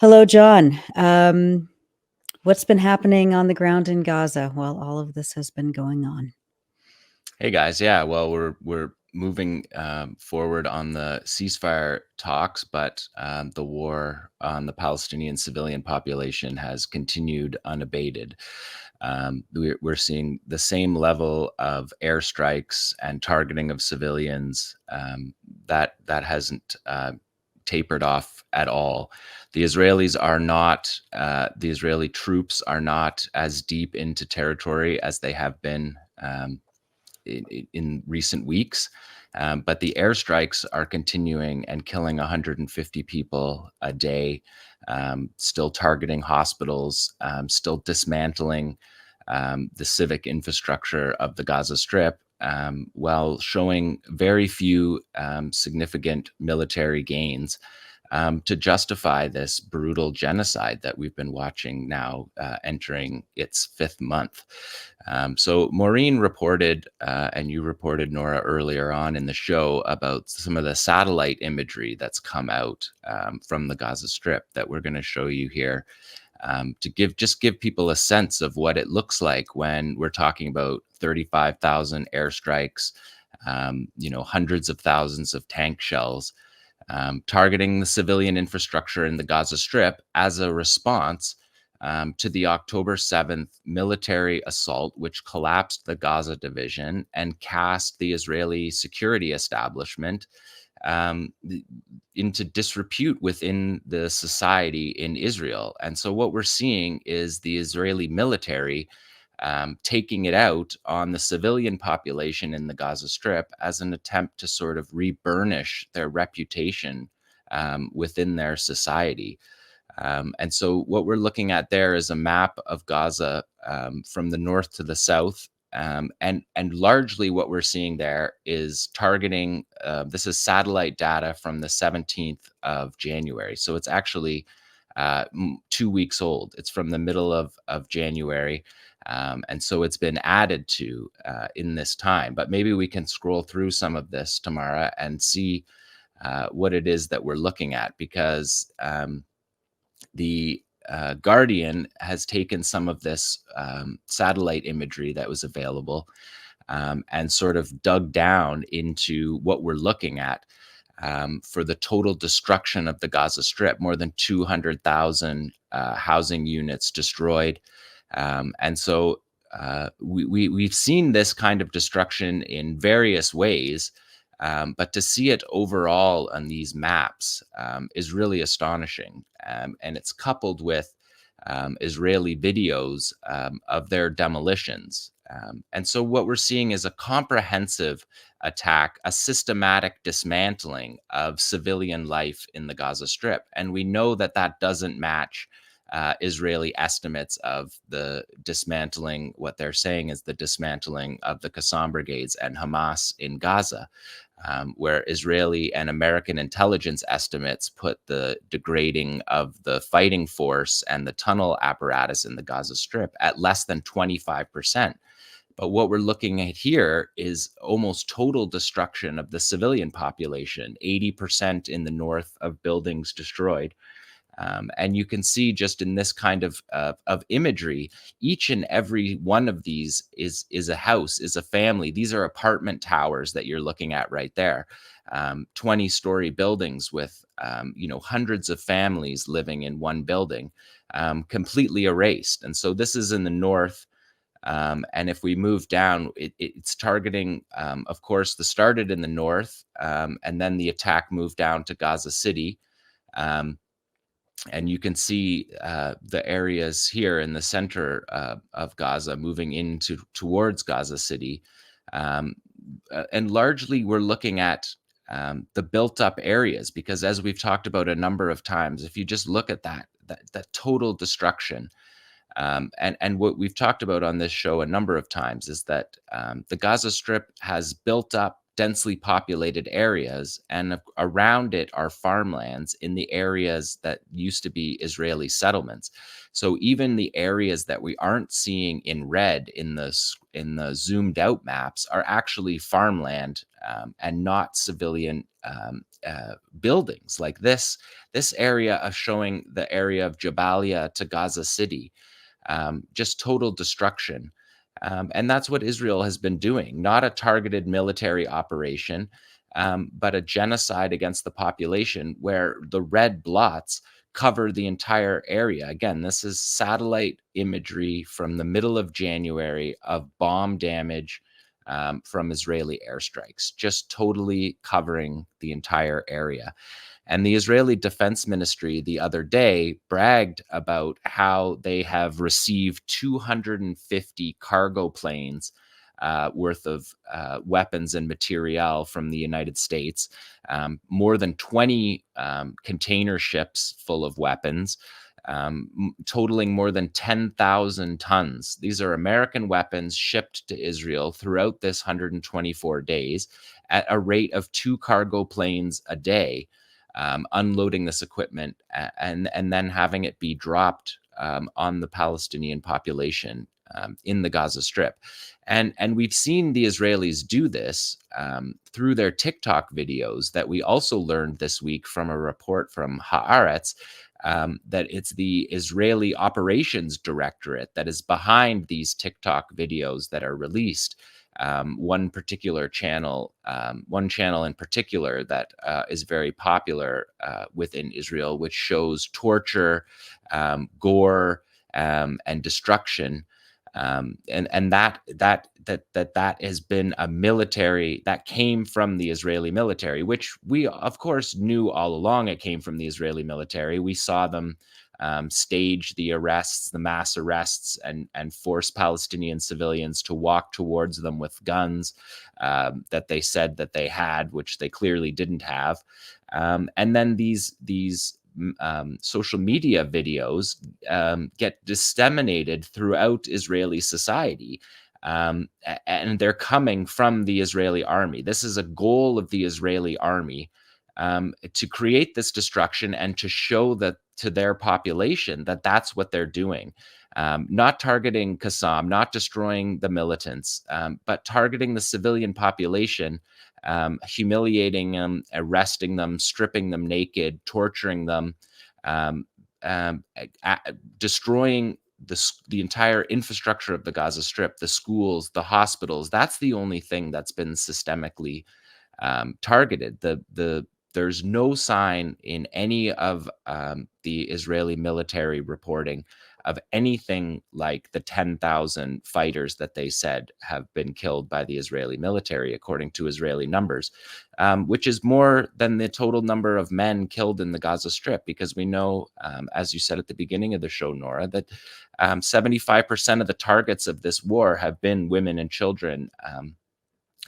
Hello, John. What's been happening on the ground in Gaza while all of this has been going on? Hey guys, yeah, well, we're moving forward on the ceasefire talks, but the war on the Palestinian civilian population has continued unabated. We're seeing the same level of airstrikes and targeting of civilians that hasn't tapered off at all. The Israelis are not, the Israeli troops are not as deep into territory as they have been. In recent weeks. But the airstrikes are continuing and killing 150 people a day, still targeting hospitals, still dismantling the civic infrastructure of the Gaza Strip, while showing very few significant military gains to justify this brutal genocide that we've been watching now entering its fifth month. So Maureen reported, and you reported, Nora, earlier on in the show about some of the satellite imagery that's come out from the Gaza Strip that we're going to show you here to give people a sense of what it looks like when we're talking about 35,000 airstrikes, hundreds of thousands of tank shells targeting the civilian infrastructure in the Gaza Strip as a response to the October 7th military assault, which collapsed the Gaza division and cast the Israeli security establishment into disrepute within the society in Israel. And so what we're seeing is the Israeli military taking it out on the civilian population in the Gaza Strip as an attempt to sort of re-burnish their reputation within their society. And so what we're looking at there is a map of Gaza from the north to the south. And largely what we're seeing there is targeting, this is satellite data from the 17th of January. So it's actually 2 weeks old. It's from the middle of January. And so it's been added to in this time. But maybe we can scroll through some of this, Tamara, and see what it is that we're looking at, because the Guardian has taken some of this satellite imagery that was available and sort of dug down into what we're looking at for the total destruction of the Gaza Strip. More than 200,000 housing units destroyed. And so we've seen this kind of destruction in various ways, but to see it overall on these maps is really astonishing. And it's coupled with Israeli videos of their demolitions. And so what we're seeing is a comprehensive attack, a systematic dismantling of civilian life in the Gaza Strip. And we know that that doesn't match Israeli estimates of the dismantling. What they're saying is the dismantling of the Qassam brigades and Hamas in Gaza, where Israeli and American intelligence estimates put the degrading of the fighting force and the tunnel apparatus in the Gaza Strip at less than 25%. But what we're looking at here is almost total destruction of the civilian population, 80% in the north of buildings destroyed. And you can see just in this kind of imagery, each and every one of these is a house, is a family. These are apartment towers that you're looking at right there, 20-story buildings with hundreds of families living in one building, completely erased. And so this is in the north. And if we move down, it's targeting, of course, started in the north, and then the attack moved down to Gaza City. And you can see the areas here in the center of Gaza moving towards Gaza City. And largely we're looking at the built up areas, because as we've talked about a number of times, if you just look at that total destruction, and what we've talked about on this show a number of times is that the Gaza Strip has built up densely populated areas, and around it are farmlands in the areas that used to be Israeli settlements. So even the areas that we aren't seeing in red in the zoomed out maps are actually farmland and not civilian buildings like this. This area of showing the area of Jabalia to Gaza City, just total destruction. And that's what Israel has been doing, not a targeted military operation, but a genocide against the population where the red blots cover the entire area. Again, this is satellite imagery from the middle of January of bomb damage from Israeli airstrikes, just totally covering the entire area. And the Israeli Defense Ministry the other day bragged about how they have received 250 cargo planes worth of weapons and material from the United States, more than 20 container ships full of weapons, totaling more than 10,000 tons. These are American weapons shipped to Israel throughout this 124 days at a rate of 2 cargo planes a day. Unloading this equipment and then having it be dropped on the Palestinian population in the Gaza Strip. And we've seen the Israelis do this through their TikTok videos that we also learned this week from a report from Haaretz, that it's the Israeli Operations Directorate that is behind these TikTok videos that are released. One channel in particular that is very popular within Israel, which shows torture, gore, and destruction, and that has been a military that came from the Israeli military, which we of course knew all along. It came from the Israeli military. We saw them stage the arrests, the mass arrests, and force Palestinian civilians to walk towards them with guns that they said that they had, which they clearly didn't have. And then these social media videos get disseminated throughout Israeli society. And they're coming from the Israeli army. This is a goal of the Israeli army, to create this destruction and to show that to their population that that's what they're doing. Not targeting Qassam, not destroying the militants, but targeting the civilian population, humiliating them, arresting them, stripping them naked, torturing them, destroying the entire infrastructure of the Gaza Strip, the schools, the hospitals. That's the only thing that's been systemically targeted. There's no sign in any of the Israeli military reporting of anything like the 10,000 fighters that they said have been killed by the Israeli military, according to Israeli numbers, which is more than the total number of men killed in the Gaza Strip, because we know, as you said at the beginning of the show, Nora, that 75% of the targets of this war have been women and children.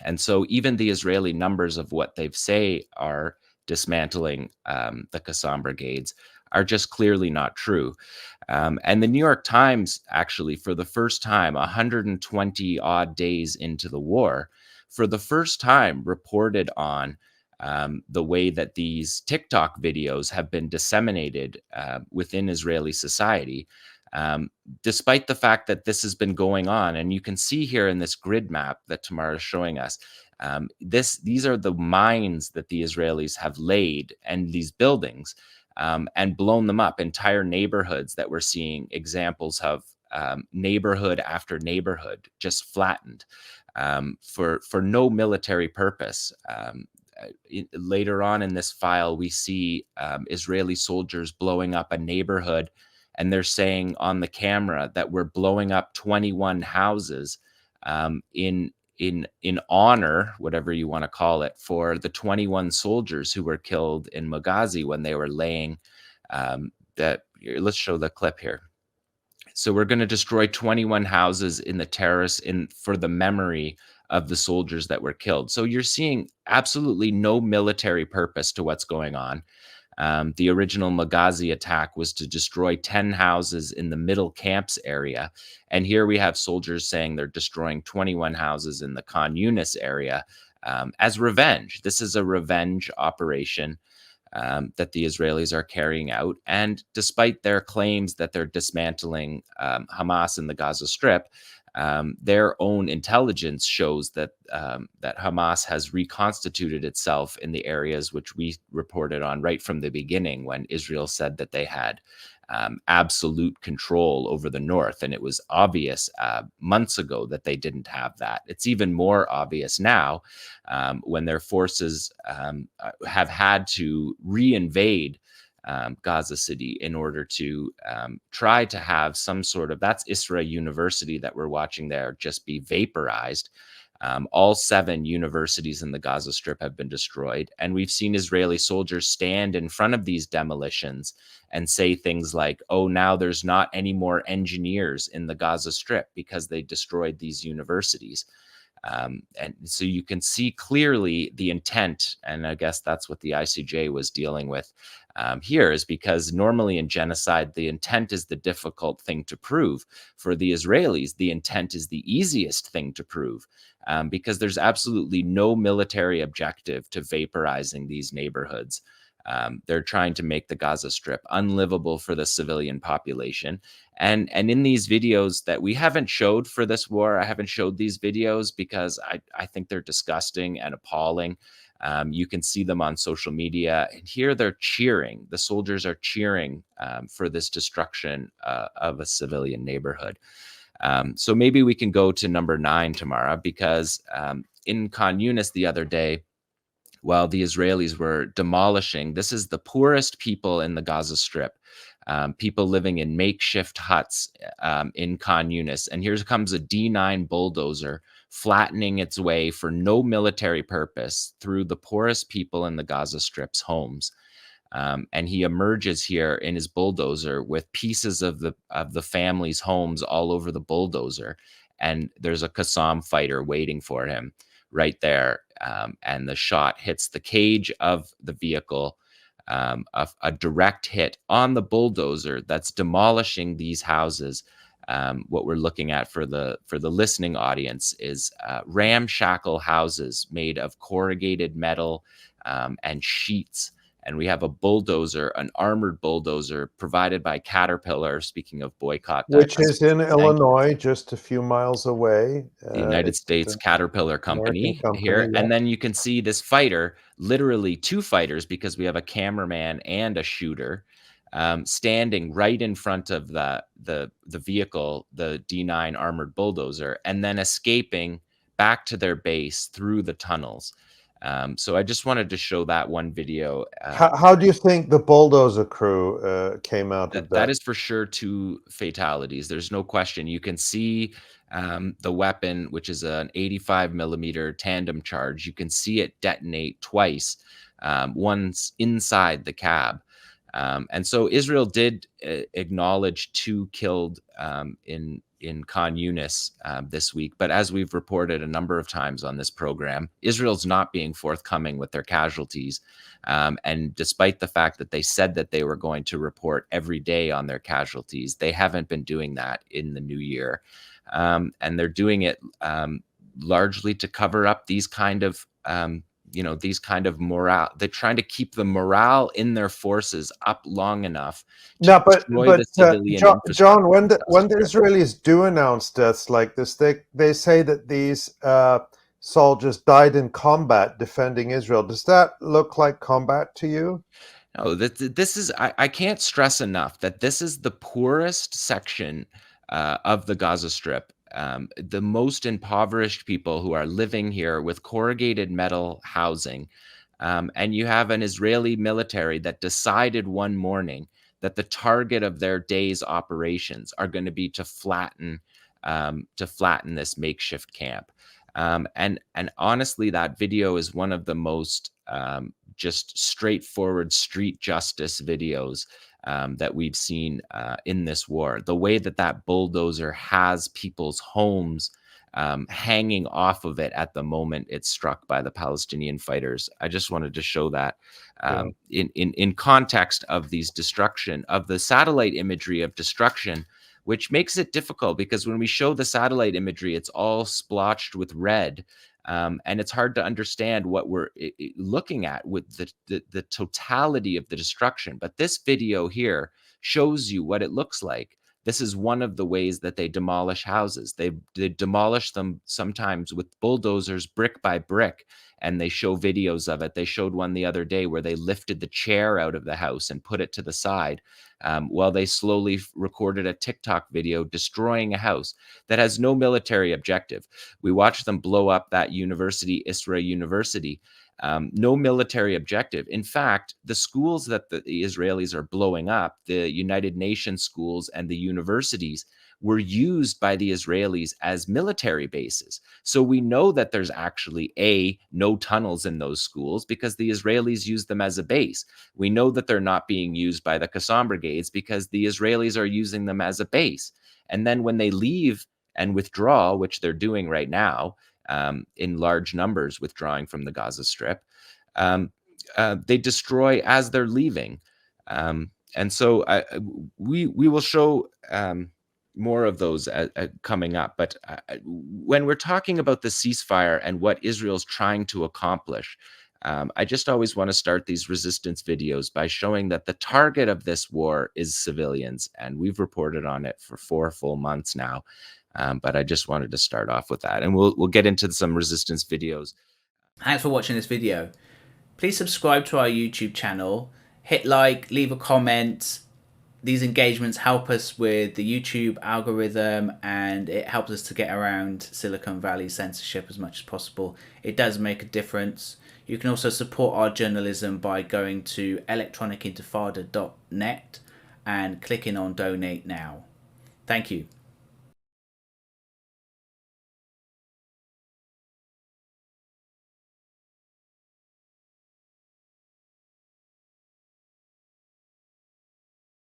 And so even the Israeli numbers of what they say are dismantling the Qassam brigades are just clearly not true. And the New York Times, actually, for the first time, 120 odd days into the war, for the first time reported on the way that these TikTok videos have been disseminated within Israeli society, despite the fact that this has been going on. And you can see here in this grid map that Tamara is showing us, these are the mines that the Israelis have laid, and these buildings, and blown them up, entire neighborhoods that we're seeing examples of, neighborhood after neighborhood just flattened for no military purpose. Later on in this file, we see Israeli soldiers blowing up a neighborhood, and they're saying on the camera that we're blowing up 21 houses in honor, whatever you want to call it, for the 21 soldiers who were killed in Benghazi when they were laying that. Let's show the clip here. So we're going to destroy 21 houses in the terrace for the memory of the soldiers that were killed. So you're seeing absolutely no military purpose to what's going on. The original Benghazi attack was to destroy 10 houses in the middle camps area. And here we have soldiers saying they're destroying 21 houses in the Khan Yunis area as revenge. This is a revenge operation that the Israelis are carrying out. And despite their claims that they're dismantling Hamas in the Gaza Strip, their own intelligence shows that that Hamas has reconstituted itself in the areas which we reported on right from the beginning, when Israel said that they had absolute control over the north. And it was obvious months ago that they didn't have that. It's even more obvious now when their forces have had to reinvade Gaza City in order to try to have some sort of, that's ISRA University that we're watching there, just be vaporized. All 7 universities in the Gaza Strip have been destroyed. And we've seen Israeli soldiers stand in front of these demolitions and say things like, oh, now there's not any more engineers in the Gaza Strip because they destroyed these universities. And so you can see clearly the intent, and I guess that's what the ICJ was dealing with here, is because normally in genocide, the intent is the difficult thing to prove. For the Israelis, the intent is the easiest thing to prove because there's absolutely no military objective to vaporizing these neighborhoods. They're trying to make the Gaza Strip unlivable for the civilian population. And in these videos that we haven't showed for this war, I haven't showed these videos because I think they're disgusting and appalling. You can see them on social media, and here they're cheering. The soldiers are cheering for this destruction of a civilian neighborhood. So maybe we can go to number 9, Tamara, because in Khan Yunis the other day, while the Israelis were demolishing, this is the poorest people in the Gaza Strip, people living in makeshift huts in Khan Yunis. And here comes a D9 bulldozer flattening its way for no military purpose through the poorest people in the Gaza Strip's homes. And he emerges here in his bulldozer with pieces of the family's homes all over the bulldozer. And there's a Qassam fighter waiting for him right there. And the shot hits the cage of the vehicle, a direct hit on the bulldozer that's demolishing these houses. What we're looking at for the listening audience is ramshackle houses made of corrugated metal and sheets. And we have a bulldozer, an armored bulldozer provided by Caterpillar. Speaking of boycott, which is in Illinois, just a few miles away. The United States Caterpillar company here. Yeah. And then you can see this fighter, literally 2 fighters, because we have a cameraman and a shooter, standing right in front of the vehicle, the D9 armored bulldozer, and then escaping back to their base through the tunnels. So I just wanted to show that one video. How do you think the bulldozer crew came out of that? That is for sure 2 fatalities. There's no question. You can see the weapon, which is an 85 millimeter tandem charge. You can see it detonate twice, once inside the cab. And so Israel did acknowledge 2 killed in Khan Yunis this week. But as we've reported a number of times on this program, Israel's not being forthcoming with their casualties. And despite the fact that they said that they were going to report every day on their casualties, they haven't been doing that in the new year. And they're doing it largely to cover up these kind of these kind of morale. They're trying to keep the morale in their forces up long enough to destroy the civilian infrastructure. John, when the Israelis do announce deaths like this, they say that these soldiers died in combat defending Israel. Does that look like combat to you? No, this is, I can't stress enough that this is the poorest section of the Gaza Strip. The most impoverished people who are living here with corrugated metal housing. And you have an Israeli military that decided one morning that the target of their day's operations are going to be to flatten this makeshift camp. And honestly, that video is one of the most just straightforward street justice videos that we've seen in this war. The way that bulldozer has people's homes hanging off of it at the moment it's struck by the Palestinian fighters. I just wanted to show that in context of these destruction, of the satellite imagery of destruction, which makes it difficult because when we show the satellite imagery, it's all splotched with red. And it's hard to understand what we're looking at with the totality of the destruction. But this video here shows you what it looks like. This is one of the ways that they demolish houses. They demolish them sometimes with bulldozers, brick by brick, and they show videos of it. They showed one the other day where they lifted the chair out of the house and put it to the side, while they slowly recorded a TikTok video destroying a house that has no military objective. We watched them blow up that university, Isra University. No military objective. In fact, the schools that the Israelis are blowing up, the United Nations schools and the universities, were used by the Israelis as military bases. So we know that there's actually no tunnels in those schools because the Israelis use them as a base. We know that they're not being used by the Qassam brigades because the Israelis are using them as a base. And then when they leave and withdraw, which they're doing right now, in large numbers withdrawing from the Gaza Strip, they destroy as they're leaving. And so we will show more of those coming up. But when we're talking about the ceasefire and what Israel's trying to accomplish, I just always want to start these resistance videos by showing that the target of this war is civilians. And we've reported on it for 4 full months now. But I just wanted to start off with that, and we'll get into some resistance videos. Thanks for watching this video. Please subscribe to our YouTube channel, hit like, leave a comment. These engagements help us with the YouTube algorithm, and it helps us to get around Silicon Valley censorship as much as possible. It does make a difference. You can also support our journalism by going to electronicintifada.net and clicking on donate now. Thank you.